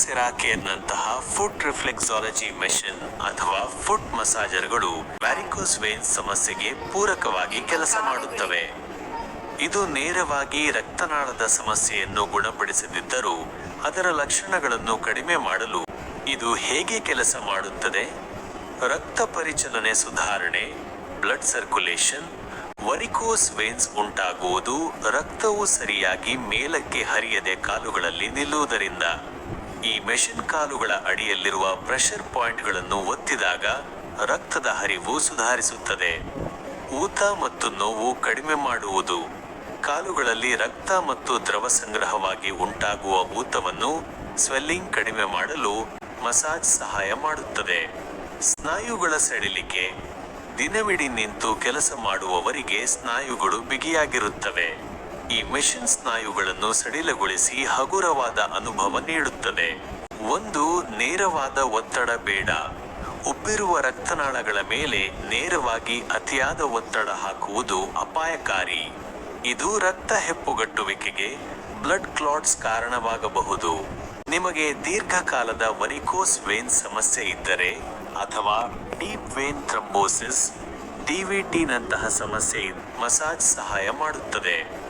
ಸೆರಾಕೇರ್ನಂತಹ foot reflexology machine ಅಥವಾ foot ಮಸಾಜರ್ಗಳು varicose veins ಸಮಸ್ಯೆಗೆ ಪೂರಕವಾಗಿ ಕೆಲಸ ಮಾಡುತ್ತವೆ. ಇದು ನೇರವಾಗಿ ರಕ್ತನಾಳದ ಸಮಸ್ಯೆಯನ್ನು ಗುಣಪಡಿಸದಿದ್ದರೂ ಅದರ ಲಕ್ಷಣಗಳನ್ನು ಕಡಿಮೆ ಮಾಡಲು ಇದು ಹೇಗೆ ಕೆಲಸ ಮಾಡುತ್ತದೆ? ರಕ್ತ ಪರಿಚಲನೆ ಸುಧಾರಣೆ, ಬ್ಲಡ್ ಸರ್ಕ್ಯುಲೇಷನ್. ವರಿಕೋಸ್ ವೇನ್ಸ್ ಉಂಟಾಗುವುದು ರಕ್ತವು ಸರಿಯಾಗಿ ಮೇಲಕ್ಕೆ ಹರಿಯದೆ ಕಾಲುಗಳಲ್ಲಿ ನಿಲ್ಲುವುದರಿಂದ. ಈ ಮೆಷಿನ್ ಕಾಲುಗಳ ಅಡಿಯಲ್ಲಿರುವ ಪ್ರೆಷರ್ ಪಾಯಿಂಟ್ಗಳನ್ನು ಒತ್ತಿದಾಗ ರಕ್ತದ ಹರಿವು ಸುಧಾರಿಸುತ್ತದೆ. ಊತ ಮತ್ತು ನೋವು ಕಡಿಮೆ ಮಾಡುವುದು. ಕಾಲುಗಳಲ್ಲಿ ರಕ್ತ ಮತ್ತು ದ್ರವ ಸಂಗ್ರಹವಾಗಿ ಉಂಟಾಗುವ ಊತವನ್ನು ಸ್ವೆಲ್ಲಿಂಗ್ ಕಡಿಮೆ ಮಾಡಲು ಮಸಾಜ್ ಸಹಾಯ ಮಾಡುತ್ತದೆ. ಸ್ನಾಯುಗಳ ಸಡಿಲಿಕೆ. ದಿನವಿಡೀ ನಿಂತು ಕೆಲಸ ಮಾಡುವವರಿಗೆ ಸ್ನಾಯುಗಳು ಬಿಗಿಯಾಗಿರುತ್ತವೆ. ಈ ಮೆಷಿನ್ ಸ್ನಾಯುಗಳನ್ನು ಸಡಿಲಗೊಳಿಸಿ ಹಗುರವಾದ ಅನುಭವ ನೀಡುತ್ತದೆ. ಒಂದು ನೇರವಾದ ಒತ್ತಡ ಬೇಡ. ಉಬ್ಬಿರುವ ರಕ್ತನಾಳಗಳ ಮೇಲೆ ನೇರವಾಗಿ ಅತಿಯಾದ ಒತ್ತಡ ಹಾಕುವುದು ಅಪಾಯಕಾರಿ. ಇದು ರಕ್ತ ಹೆಪ್ಪುಗಟ್ಟುವಿಕೆಗೆ, ಬ್ಲಡ್ ಕ್ಲಾಟ್ಸ್ ಕಾರಣವಾಗಬಹುದು. ನಿಮಗೆ ದೀರ್ಘಕಾಲದ ವರಿಕೋಸ್ ವೇನ್ ಸಮಸ್ಯೆ ಇದ್ದರೆ ಅಥವಾ ಡೀಪ್ ವೇನ್ ಥ್ರಂಬೋಸಿಸ್, ಡಿವಿಟಿ ನಂತಹ ಸಮಸ್ಯೆ ಮಸಾಜ್ ಸಹಾಯ ಮಾಡುತ್ತದೆ.